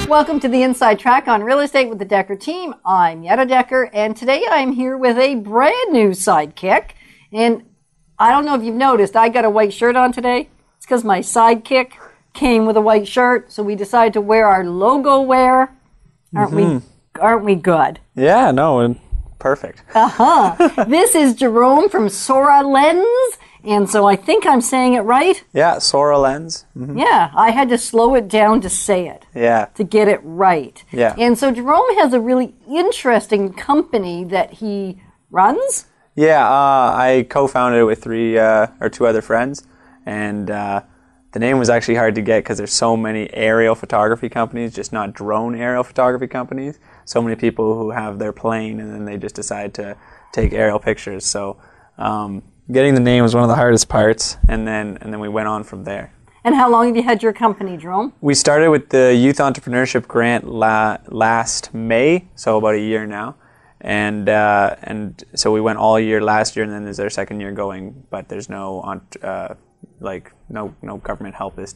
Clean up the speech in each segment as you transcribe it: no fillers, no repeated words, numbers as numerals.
Welcome to the Inside Track on Real Estate with the Decker team. I'm Yetta Decker, and today I'm here with a brand new sidekick. And I don't know if you've noticed, I got a white shirt on today. It's because my sidekick came with a white shirt, so we decided to wear our logo wear. Aren't we good? Yeah, no, perfect. This is Jerome from Soralens, and so I think I'm saying it right. Yeah, Soralens. Yeah, I had to slow it down to say it. Yeah. To get it right. Yeah. And so Jerome has a really interesting company that he runs. Yeah, I co-founded it with two other friends, and the name was actually hard to get because there's so many aerial photography companies, just not drone aerial photography companies. So many people who have their plane and then they just decide to take aerial pictures. So getting the name was one of the hardest parts, and then we went on from there. And how long have you had your company, Jerome? We started with the Youth Entrepreneurship Grant last May, so about a year now. And so we went all year last year, and then this is our second year going, but there's no government help this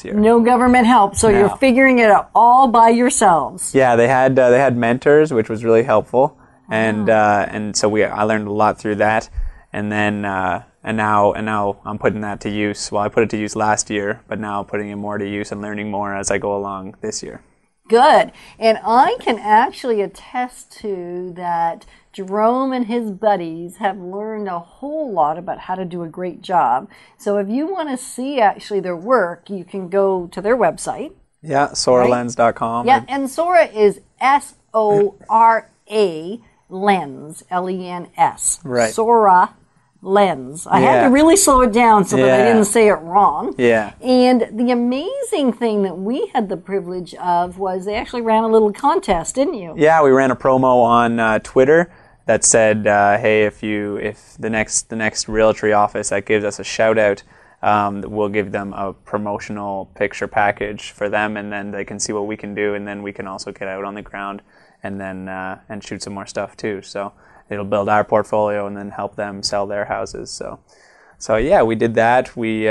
year. No government help, so you're figuring it out all by yourselves. Yeah, they had mentors, which was really helpful, and so I learned a lot through that, and then and now I'm putting that to use. Well, I put it to use last year, but now putting it more to use and learning more as I go along this year. Good. And I can actually attest to that Jerome and his buddies have learned a whole lot about how to do a great job. So if you want to see actually their work, you can go to their website. Yeah, soralens.com. Yeah, and Sora is S-O-R-A Lens, L-E-N-S. Right. Sora Lens. I had to really slow it down so that I didn't say it wrong. Yeah. And the amazing thing that we had the privilege of was they actually ran a little contest, didn't you? Yeah, we ran a promo on Twitter that said, "Hey, if the next Realtree office that gives us a shout out, we'll give them a promotional picture package for them, and then they can see what we can do, and then we can also get out on the ground and then and shoot some more stuff too." So it'll build our portfolio and then help them sell their houses. So yeah, we did that. We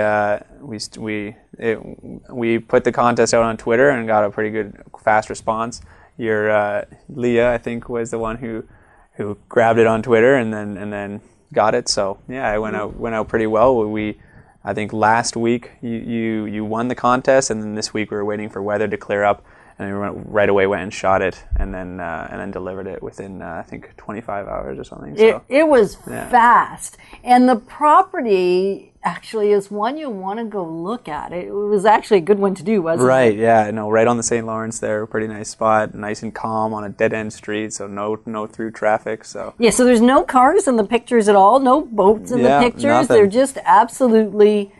put the contest out on Twitter and got a pretty good fast response. Your Leah, I think, was the one who grabbed it on Twitter and then got it. So yeah, it went out pretty well. I think last week you won the contest, and then this week we were waiting for weather to clear up. And we right away went and shot it, and then delivered it within I think 25 hours or something. So, it was fast, and the property actually is one you want to go look at. It was actually a good one to do, wasn't it? Right, yeah, no, right on the St. Lawrence there, pretty nice spot, nice and calm on a dead end street, so no through traffic. So yeah, so there's no cars in the pictures at all, no boats in the pictures. Nothing. They're just absolutely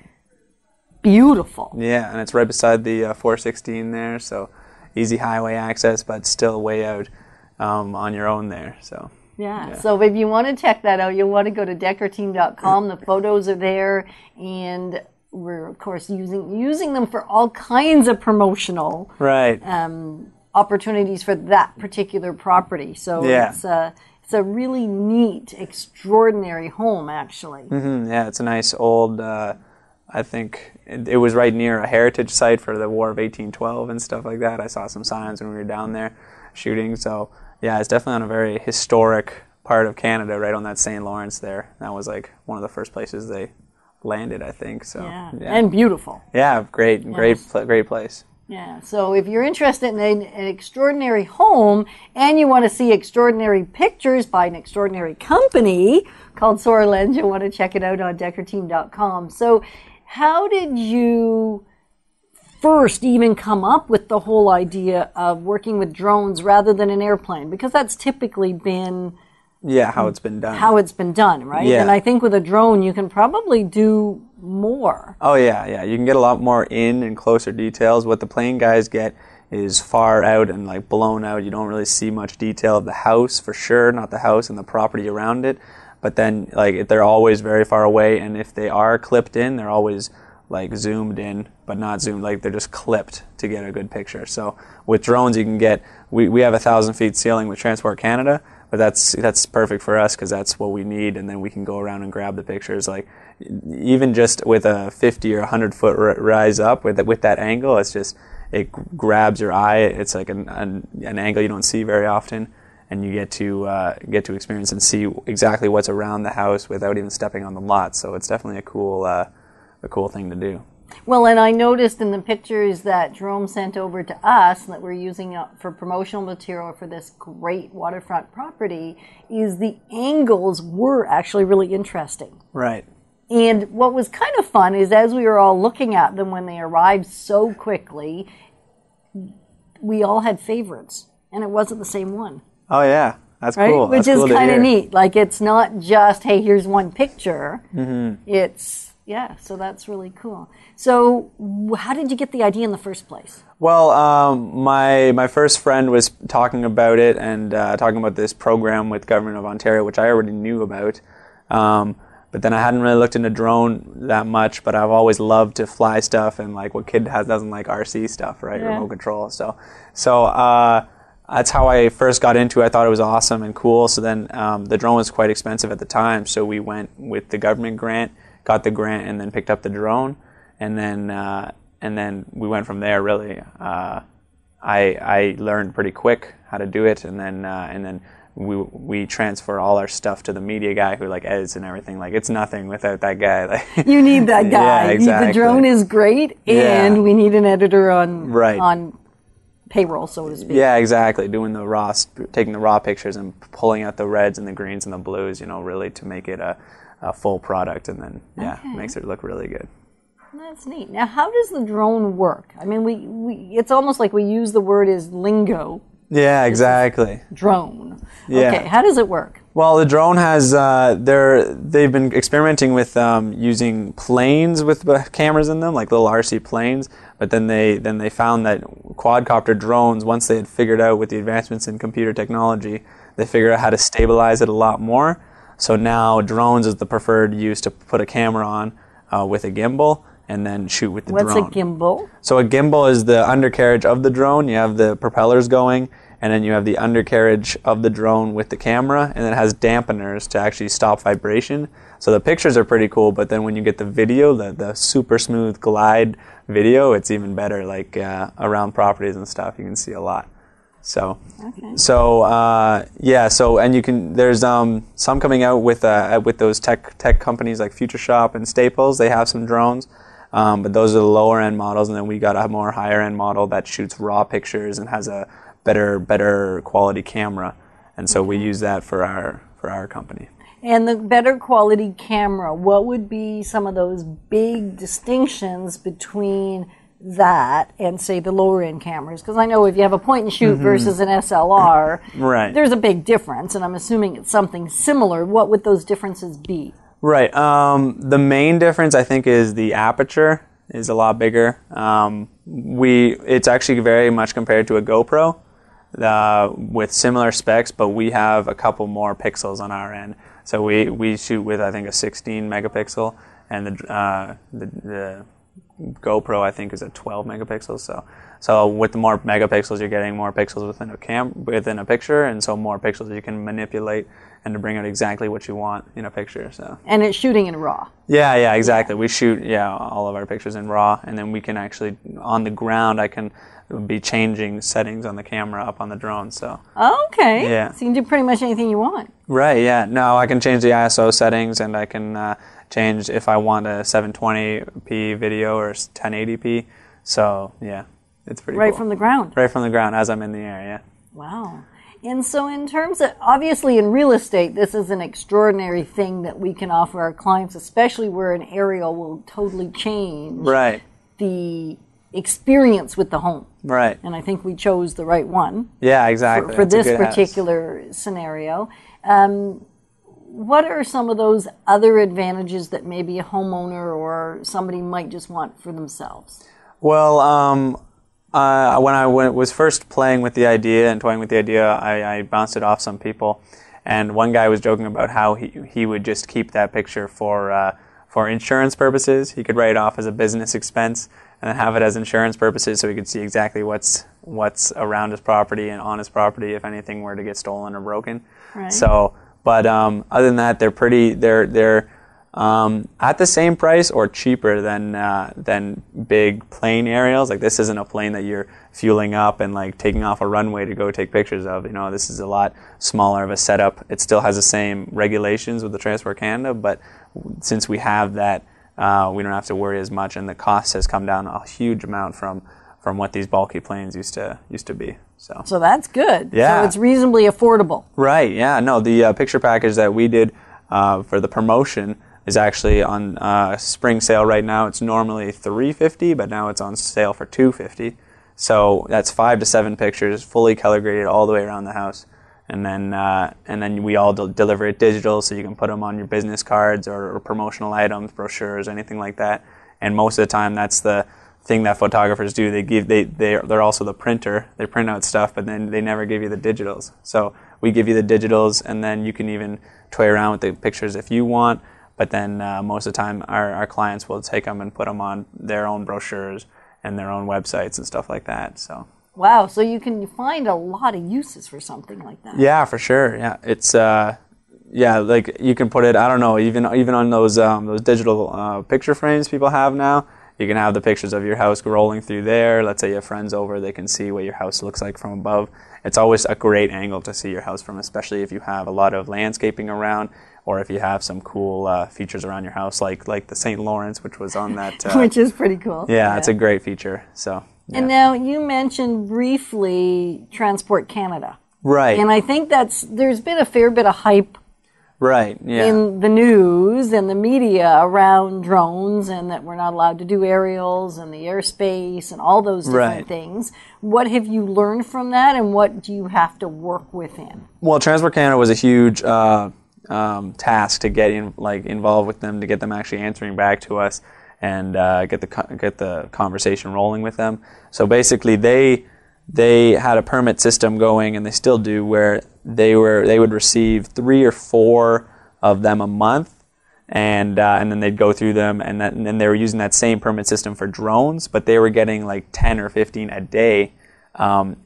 beautiful. Yeah, and it's right beside the 416 there, so easy highway access, but still way out on your own there. So yeah. So if you want to check that out, you'll want to go to deckerteam.com. The photos are there, and we're of course using them for all kinds of promotional opportunities for that particular property. So it's a really neat, extraordinary home, actually. Yeah, it's a nice old. I think it was right near a heritage site for the War of 1812 and stuff like that. I saw some signs when we were down there shooting. So, yeah, it's definitely on a very historic part of Canada, right on that St. Lawrence there. That was like one of the first places they landed, I think. So, yeah. And beautiful. Yeah, great place. Yeah, so if you're interested in an extraordinary home and you want to see extraordinary pictures by an extraordinary company called Soralens, you'll want to check it out on deckerteam.com. So how did you first even come up with the whole idea of working with drones rather than an airplane? Because that's typically been how it's been done. Right? Yeah. And I think with a drone you can probably do more. Oh yeah. You can get a lot more in and closer details. What the plane guys get is far out and like blown out. You don't really see much detail of the house for sure, not the house and the property around it. But then, like, they're always very far away, and if they are clipped in, they're always, like, zoomed in, but not zoomed. Like, they're just clipped to get a good picture. So with drones, you can get, we have 1,000 feet ceiling with Transport Canada, but that's perfect for us because that's what we need, and then we can go around and grab the pictures. Like, even just with a 50 or 100 foot rise up with that angle, it grabs your eye. It's like an angle you don't see very often, and you get to experience and see exactly what's around the house without even stepping on the lot. So it's definitely a cool thing to do. Well, and I noticed in the pictures that Jerome sent over to us that we're using for promotional material for this great waterfront property is the angles were actually really interesting. Right. And what was kind of fun is as we were all looking at them when they arrived so quickly, we all had favorites, and it wasn't the same one. Oh, yeah. That's right? cool. Which That's is kind of neat. Like, it's not just, hey, here's one picture. It's, yeah, so that's really cool. So how did you get the idea in the first place? Well, my first friend was talking about it and talking about this program with Government of Ontario, which I already knew about. But then I hadn't really looked into drone that much, but I've always loved to fly stuff, and like what kid doesn't like RC stuff, right? Yeah. Remote control. So that's how I first got into it. I thought it was awesome and cool. So then the drone was quite expensive at the time, so we went with the government grant, got the grant, and then picked up the drone, and then we went from there. Really, I learned pretty quick how to do it, and then we transfer all our stuff to the media guy who like edits and everything. Like, it's nothing without that guy. Like, you need that guy. Yeah, exactly. The drone is great, and we need an editor on payroll, so to speak. Yeah, exactly. Taking the raw pictures and pulling out the reds and the greens and the blues, really to make it a full product, and then makes it look really good. That's neat. Now, how does the drone work? I mean, we it's almost like we use the word as lingo. Yeah, exactly. Drone. Yeah. Okay, how does it work? Well, the drone has they've been experimenting with using planes with cameras in them, like little RC planes. But then they found that quadcopter drones, once they had figured out with the advancements in computer technology, they figured out how to stabilize it a lot more. So now drones is the preferred use to put a camera on with a gimbal and then shoot with the drone. What's a gimbal? So a gimbal is the undercarriage of the drone. You have the propellers going, and then you have the undercarriage of the drone with the camera, and it has dampeners to actually stop vibration. So the pictures are pretty cool, but then when you get the video, the super smooth glide video, it's even better. Like around properties and stuff, you can see a lot. So, and you can. There's some coming out with those tech companies like Future Shop and Staples. They have some drones. But those are the lower end models, and then we got a more higher end model that shoots raw pictures and has a better quality camera, and so we use that for our company. And the better quality camera, what would be some of those big distinctions between that and say the lower end cameras? Because I know if you have a point and shoot versus an SLR, right, there's a big difference, and I'm assuming it's something similar. What would those differences be? Right. The main difference, I think, is the aperture is a lot bigger. It's actually very much compared to a GoPro with similar specs, but we have a couple more pixels on our end. So we shoot with, I think, a 16 megapixel, and the GoPro, I think, is a 12 megapixels. So with the more megapixels, you're getting more pixels within a picture, and so more pixels you can manipulate and to bring out exactly what you want in a picture. So. And it's shooting in RAW. Yeah, exactly. We shoot all of our pictures in RAW, and then we can actually, on the ground, I can be changing settings on the camera up on the drone. So. Okay. Yeah. So you can do pretty much anything you want. Right. Yeah. No, I can change the ISO settings, and I can change if I want a 720p video or 1080p. So yeah, it's pretty cool. Right from the ground. Right from the ground as I'm in the air. Yeah. Wow. And so in terms of, obviously in real estate, this is an extraordinary thing that we can offer our clients, especially where an aerial will totally change the experience with the home. Right. And I think we chose the right one. Yeah, exactly. For this particular scenario. What are some of those other advantages that maybe a homeowner or somebody might just want for themselves? Well, when I was first playing with the idea and toying with the idea, I bounced it off some people, and one guy was joking about how he would just keep that picture for insurance purposes. He could write it off as a business expense and then have it as insurance purposes, so he could see exactly what's around his property and on his property if anything were to get stolen or broken. Right. So, but other than that, they're at the same price or cheaper than big plane aerials. Like, this isn't a plane that you're fueling up and like taking off a runway to go take pictures of. You know, this is a lot smaller of a setup. It still has the same regulations with the Transport Canada, but since we have that, we don't have to worry as much, and the cost has come down a huge amount from what these bulky planes used to be. So that's good. Yeah. So it's reasonably affordable. Right. Yeah. No, the picture package that we did for the promotion is actually on spring sale right now. It's normally $350, but now it's on sale for $250. So that's 5 to 7 pictures, fully color graded all the way around the house, and then we all deliver it digital, so you can put them on your business cards or promotional items, brochures, anything like that. And most of the time, that's the thing that photographers do. They're also the printer. They print out stuff, but then they never give you the digitals. So we give you the digitals, and then you can even toy around with the pictures if you want. But then most of the time, our clients will take them and put them on their own brochures and their own websites and stuff like that. So wow, so you can find a lot of uses for something like that. Yeah, for sure. Yeah, it's like you can put it. I don't know, even on those digital picture frames people have now. You can have the pictures of your house rolling through there. Let's say you have friends over, they can see what your house looks like from above. It's always a great angle to see your house from, especially if you have a lot of landscaping around, or if you have some cool features around your house, like the St. Lawrence, which was on that. Which is pretty cool. Yeah, it's a great feature. So. Yeah. And now you mentioned briefly Transport Canada. Right. And I think there's been a fair bit of hype right. Yeah. in the news and the media around drones, and that we're not allowed to do aerials and the airspace and all those different things. What have you learned from that, and what do you have to work within? Well, Transport Canada was a huge task to get involved with them, to get them actually answering back to us, and get the conversation rolling with them. So basically, they had a permit system going, and they still do, where they would receive 3 or 4 of them a month, and then they'd go through them, and then they were using that same permit system for drones, but they were getting like 10 or 15 a day in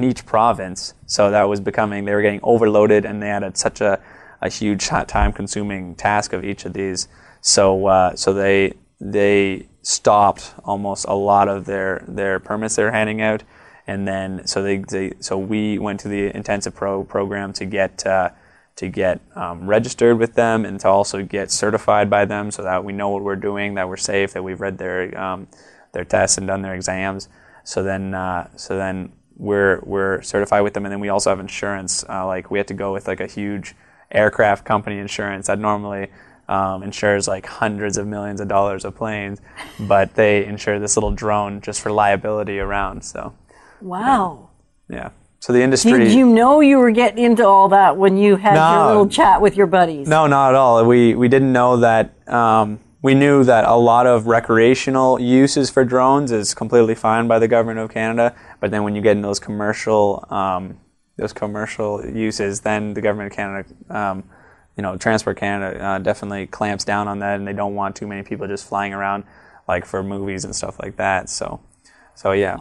each province. So that was becoming, they were getting overloaded, and they had such a huge time-consuming task of each of these. So they stopped almost a lot of their permits they were handing out, and then so we went to the intensive program to get registered with them, and to also get certified by them, so that we know what we're doing, that we're safe, that we've read their tests and done their exams. So then we're certified with them, and then we also have insurance. Like, we had to go with like a huge aircraft company insurance that normally insures like hundreds of millions of dollars of planes, but they insure this little drone just for liability around. So, wow. Yeah. So the industry. Did you know you were getting into all that when you had your little chat with your buddies? No, not at all. We didn't know that. We knew that a lot of recreational uses for drones is completely fine by the government of Canada, but then when you get in those commercial uses, then the government of Canada, Transport Canada definitely clamps down on that, and they don't want too many people just flying around like for movies and stuff like that. So yeah.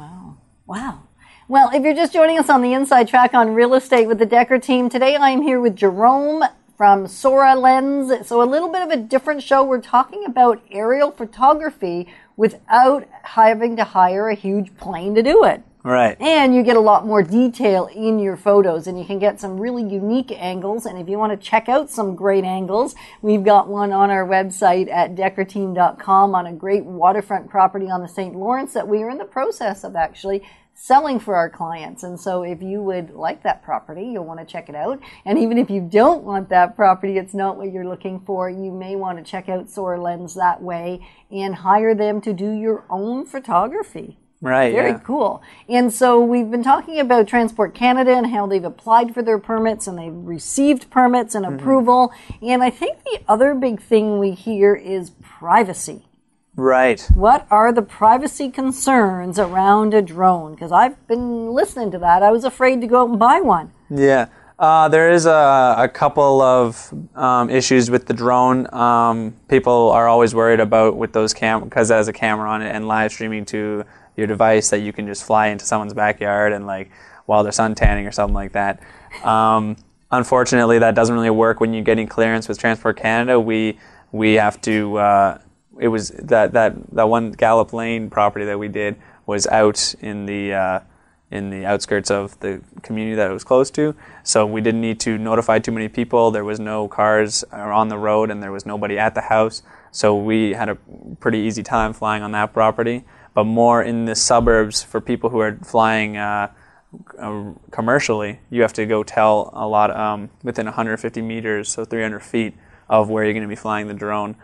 Wow. Well, if you're just joining us on the Inside Track on Real Estate with the Decker team, today I'm here with Jerome from Soralens. So a little bit of a different show. We're talking about aerial photography without having to hire a huge plane to do it. Right. And you get a lot more detail in your photos, and you can get some really unique angles. And if you want to check out some great angles, we've got one on our website at deckerteam.com on a great waterfront property on the St. Lawrence that we are in the process of actually selling for our clients. And so if you would like that property, you'll want to check it out. And even if you don't want that property, it's not what you're looking for, you may want to check out Soralens that way and hire them to do your own photography. Right. Very cool. And so we've been talking about Transport Canada and how they've applied for their permits and they've received permits and approval. And I think the other big thing we hear is privacy. Right. What are the privacy concerns around a drone? Because I've been listening to that. I was afraid to go out and buy one. Yeah. There is a couple of issues with the drone. People are always worried about with those because it has a camera on it and live streaming to your device, that you can just fly into someone's backyard and while they're sun tanning or something like that. Unfortunately, that doesn't really work when you're getting clearance with Transport Canada. We we have to. It was that one Gallup Lane property that we did was out in the outskirts of the community that it was close to, so we didn't need to notify too many people. There was no cars on the road, and there was nobody at the house, so we had a pretty easy time flying on that property. But more in the suburbs, for people who are flying commercially, you have to go tell a lot within 150 meters, so 300 feet of where you're going to be flying the drone.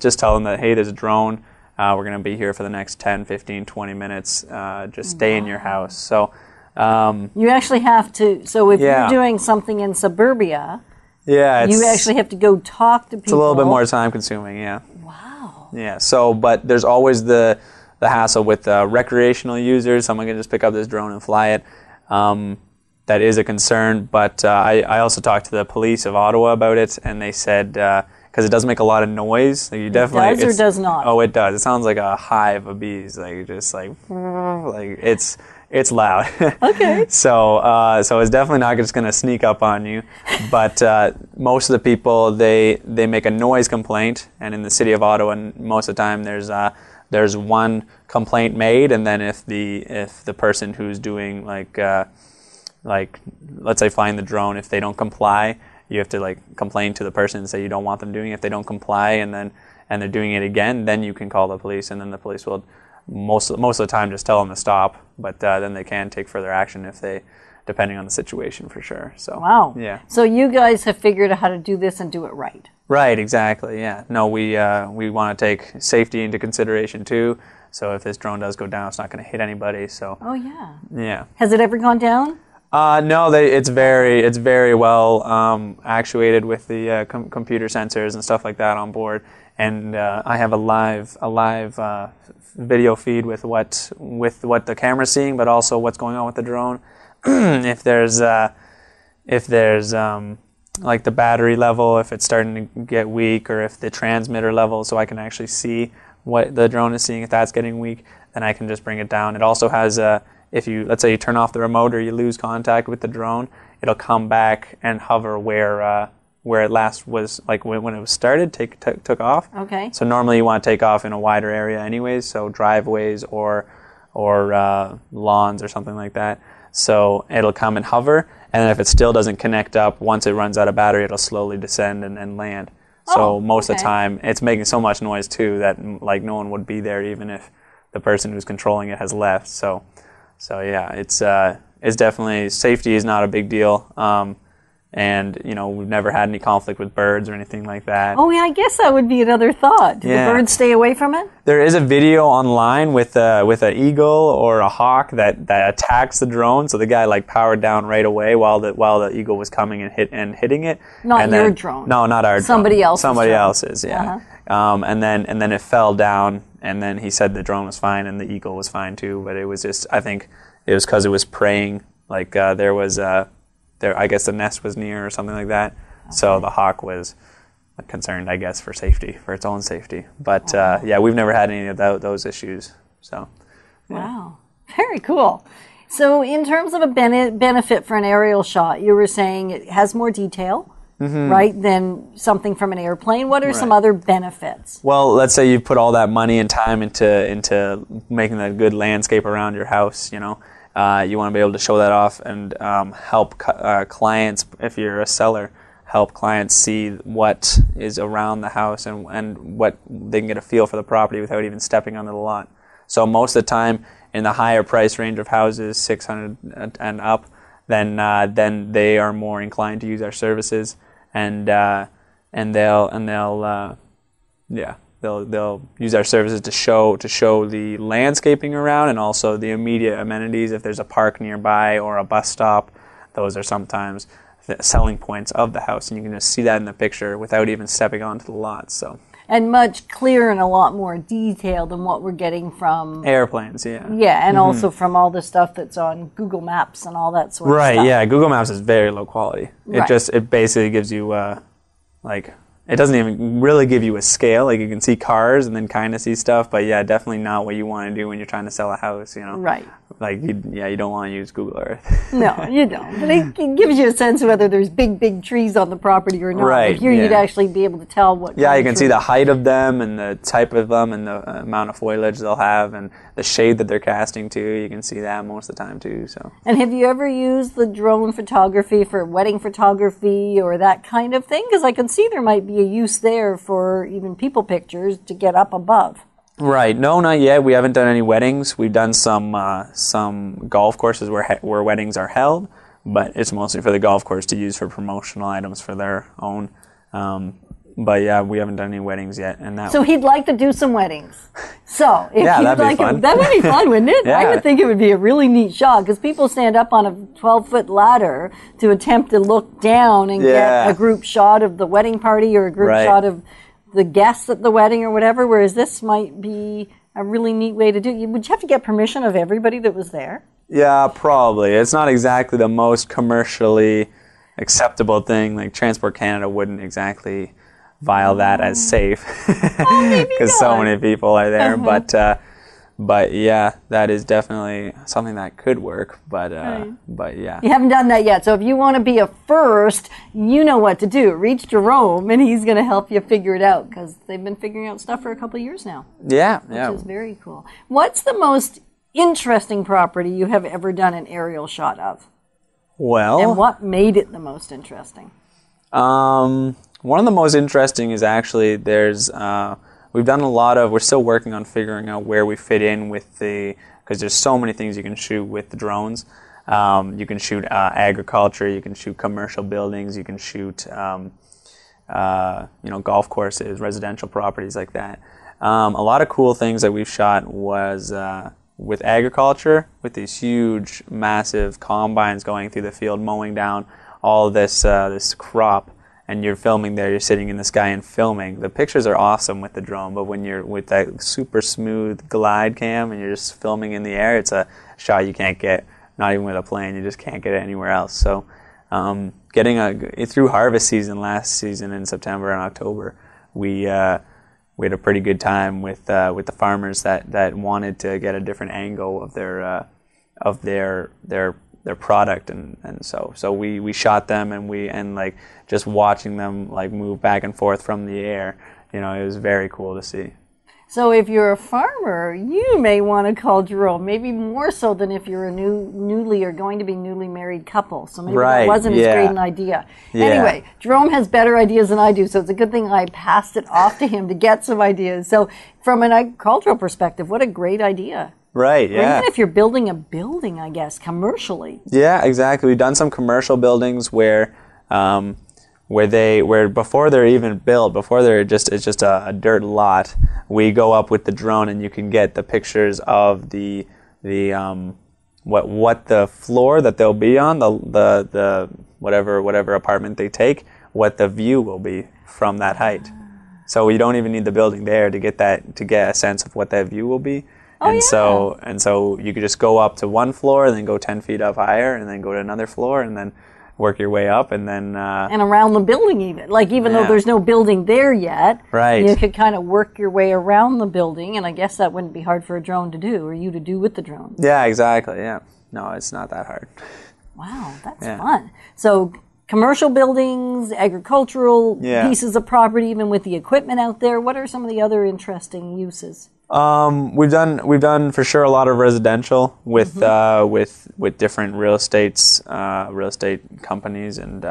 Just tell them that, hey, there's a drone. We're going to be here for the next 10, 15, 20 minutes. Just stay in your house. So you actually have to. So if you're doing something in suburbia, you actually have to go talk to people. It's a little bit more time consuming. Yeah. Wow. Yeah. So, but there's always the hassle with recreational users. Someone can just pick up this drone and fly it. That is a concern. But I also talked to the police of Ottawa about it, and they said, because it does make a lot of noise. Like, you definitely, it does or does not? Oh, it does. It sounds like a hive of bees. Like, just like it's loud. Okay. So it's definitely not just going to sneak up on you. But most of the people, they make a noise complaint, and in the city of Ottawa, most of the time there's one complaint made, and then if the person who's doing like let's say flying the drone, if they don't comply, you have to complain to the person and say you don't want them doing it. If they don't comply and they're doing it again, then you can call the police, and then the police will most of the time just tell them to stop. But then they can take further action depending on the situation, for sure. So wow. Yeah. So you guys have figured out how to do this and do it right. Right. Exactly. Yeah. No, we want to take safety into consideration too. So if this drone does go down, it's not going to hit anybody. So. Oh yeah. Yeah. Has it ever gone down? No, it's very well actuated with the computer sensors and stuff like that on board, and I have a live video feed with what the camera's seeing, but also what's going on with the drone. if there's like the battery level, if it's starting to get weak, or if the transmitter level, so I can actually see what the drone is seeing. If that's getting weak, then I can just bring it down. It also has if let's say you turn off the remote or you lose contact with the drone, it'll come back and hover where it last was, like when it was started, took off. Okay. So normally you want to take off in a wider area anyways, so driveways or lawns or something like that. So it'll come and hover, and then if it still doesn't connect up, once it runs out of battery, it'll slowly descend and land. So most of the time, it's making so much noise too that no one would be there even if the person who's controlling it has left. So yeah, it's definitely, safety is not a big deal, and we've never had any conflict with birds or anything like that. Oh yeah, I guess that would be another thought. Do the birds stay away from it? There is a video online with an eagle or a hawk that attacks the drone. So the guy powered down right away while the eagle was coming and hitting it. Not your drone. No, not our drone. Somebody else's. Somebody else's. Yeah. Uh-huh. And then it fell down. And then he said the drone was fine and the eagle was fine too, but it was just, I think it was because it was preying. I guess the nest was near or something like that. Okay. So the hawk was concerned, I guess, for its own safety. But we've never had any of those issues. So. Yeah. Wow, very cool. So in terms of a benefit for an aerial shot, you were saying it has more detail. Mm-hmm. Right, than something from an airplane. What are some other benefits? Well, let's say you put all that money and time into making a good landscape around your house. You want to be able to show that off and help clients, if you're a seller, help clients see what is around the house and what they can get a feel for the property without even stepping onto the lot. So most of the time, in the higher price range of houses, 600 and up, then they are more inclined to use our services. And they'll use our services to show the landscaping around and also the immediate amenities. If there's a park nearby or a bus stop, those are sometimes the selling points of the house, and you can just see that in the picture without even stepping onto the lot. So. And much clearer and a lot more detailed than what we're getting from airplanes, yeah. Yeah, and also from all the stuff that's on Google Maps and all that sort of stuff. Right, yeah. Google Maps is very low quality. It basically gives you it doesn't even really give you a scale. You can see cars and then kind of see stuff, but yeah, definitely not what you want to do when you're trying to sell a house. Right. like, you don't want to use Google Earth. No, you don't. But it gives you a sense of whether there's big trees on the property or not. Right, But here you'd actually be able to tell what. Yeah, you can see the height of them and the type of them and the amount of foliage they'll have and the shade that they're casting to. You can see that most of the time too. So. And have you ever used the drone photography for wedding photography or that kind of thing? Because I can see there might be a use there for even people pictures to get up above. Right. No, not yet. We haven't done any weddings. We've done some golf courses where weddings are held, but it's mostly for the golf course to use for promotional items for their own. But yeah, we haven't done any weddings yet. So he'd like to do some weddings. So if yeah, you'd that'd like be fun. that would be fun, wouldn't it? Yeah. I would think it would be a really neat shot because people stand up on a 12-foot ladder to attempt to look down and get a group shot of the wedding party or a group shot of the guests at the wedding or whatever, whereas this might be a really neat way to do it. Would you have to get permission of everybody that was there? Yeah, probably. It's not exactly the most commercially acceptable thing. Like Transport Canada wouldn't exactly file that as safe because so many people are there. But yeah, that is definitely something that could work. But yeah. You haven't done that yet. So if you want to be a first, you know what to do. Reach Jerome and he's going to help you figure it out because they've been figuring out stuff for a couple of years now. Yeah. Which is very cool. What's the most interesting property you have ever done an aerial shot of? Well. And what made it the most interesting? One of the most interesting is actually we've done we're still working on figuring out where we fit in with because there's so many things you can shoot with the drones. You can shoot agriculture, you can shoot commercial buildings, you can shoot, golf courses, residential properties like that. A lot of cool things that we've shot was with agriculture, with these huge, massive combines going through the field, mowing down all this crop. And you're filming there, you're sitting in the sky and filming. The pictures are awesome with the drone, but when you're with that super smooth glide cam and you're just filming in the air, it's a shot you can't get, not even with a plane, you just can't get it anywhere else. So through harvest season last season in September and October, we had a pretty good time with the farmers that wanted to get a different angle of their product and so we shot them and like just watching them like move back and forth from the air, it was very cool to see. So if you're a farmer, you may want to call Jerome, maybe more so than if you're a newly or going to be newly married couple. So maybe that wasn't as great an idea. Yeah. Anyway, Jerome has better ideas than I do, so it's a good thing I passed it off to him to get some ideas. So from an agricultural perspective, what a great idea. Right, yeah. Or even if you're building a building, I guess, commercially. Yeah, exactly. We've done some commercial buildings where before they're even built, it's just a dirt lot, we go up with the drone and you can get the pictures of what the floor that they'll be on, the whatever apartment they take, what the view will be from that height. So you don't even need the building there to get a sense of what that view will be. So you could just go up to one floor and then go 10 feet up higher and then go to another floor and then work your way up and then... and around the building even though there's no building there yet, you could kind of work your way around the building, and I guess that wouldn't be hard for a drone to do, or you to do with the drone. Yeah, exactly, yeah. No, it's not that hard. Wow, that's fun. So commercial buildings, agricultural pieces of property, even with the equipment out there, what are some of the other interesting uses? We've done for sure a lot of residential with different real estate companies, and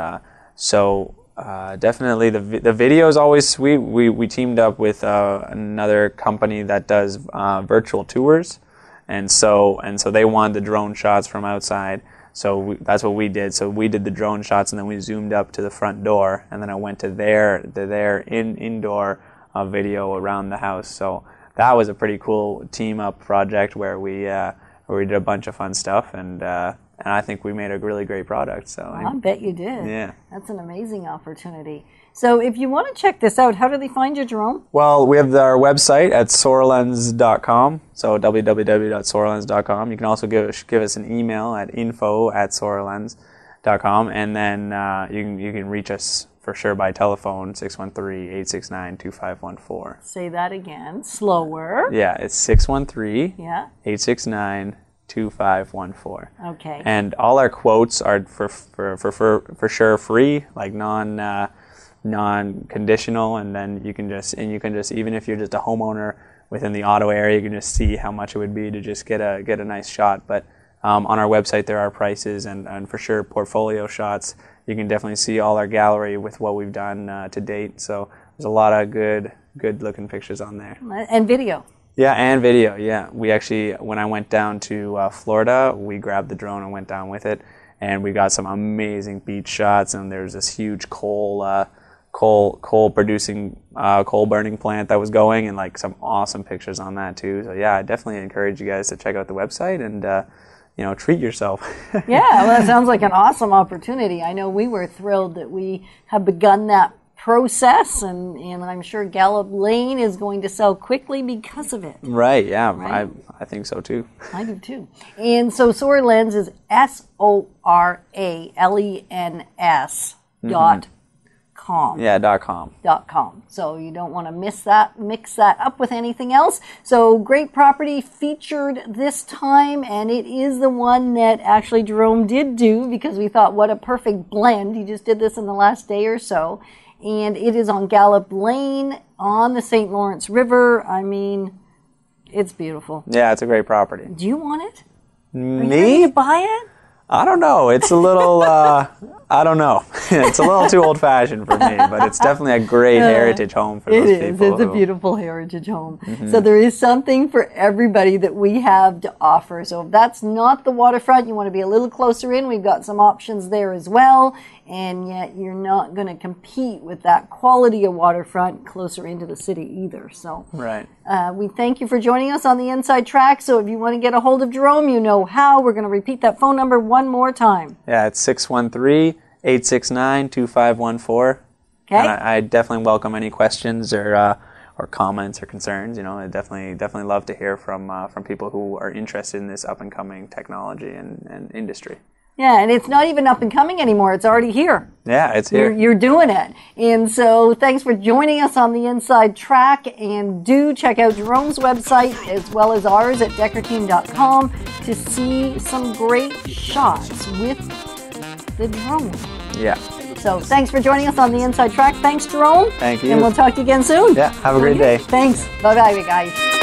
definitely the video is always sweet. We teamed up with another company that does virtual tours, and so they wanted the drone shots from outside. So that's what we did. So we did the drone shots, and then we zoomed up to the front door, and then I went to their indoor video around the house. So that was a pretty cool team-up project where we did a bunch of fun stuff, and I think we made a really great product. So I bet you did. Yeah. That's an amazing opportunity. So if you want to check this out, how do they find you, Jerome? Well, we have our website at soralens.com, so www.soralens.com. You can also give us an email at info@soralens.com, and then you can reach us for sure by telephone, 613-869-2514. Say that again, slower. Yeah, it's 613-869-2514. 2514. Okay. And all our quotes are for sure free, like non-conditional, and then you can just even if you're just a homeowner within the Ottawa area, you can just see how much it would be to just get a nice shot. But on our website there are prices and for sure portfolio shots. You can definitely see all our gallery with what we've done to date. So there's a lot of good looking pictures on there. And video. Yeah, and video. Yeah, we actually, when I went down to Florida, we grabbed the drone and went down with it, and we got some amazing beach shots. And there's this huge coal producing coal burning plant that was going, and like some awesome pictures on that too. So yeah, I definitely encourage you guys to check out the website and treat yourself. Yeah, well, that sounds like an awesome opportunity. I know we were thrilled that we have begun that process, and I'm sure Gallup Lane is going to sell quickly because of it. Right, yeah, right? I think so too. I do too. And so Soralens is SORALENS.com. Yeah, .com. .com. So you don't want to mix that up with anything else. So great property featured this time, and it is the one that actually Jerome did do because we thought what a perfect blend. He just did this in the last day or so. And it is on Gallup Lane on the St. Lawrence River. I mean, it's beautiful. Yeah, it's a great property. Do you want it? Me? Are you ready to buy it? I don't know. It's a little, I don't know. It's a little too old-fashioned for me, but it's definitely a great heritage home for those people. It is. It's a beautiful heritage home. Mm-hmm. So there is something for everybody that we have to offer. So if that's not the waterfront, you want to be a little closer in, we've got some options there as well. And yet you're not going to compete with that quality of waterfront closer into the city either. So right. We thank you for joining us on the Inside Track. So if you want to get a hold of Jerome, you know how. We're going to repeat that phone number one more time. Yeah, it's 613-869-2514. Okay. And I definitely welcome any questions or comments or concerns. I definitely love to hear from people who are interested in this up and coming technology and industry. Yeah, and it's not even up and coming anymore. It's already here. Yeah, it's here. You're doing it. And so thanks for joining us on the Inside Track. And do check out Jerome's website as well as ours at deckerteam.com to see some great shots with the drone. Yeah. So thanks for joining us on the Inside Track. Thanks, Jerome. Thank you. And we'll talk to you again soon. Yeah, have a great day. Thanks. Bye-bye, guys.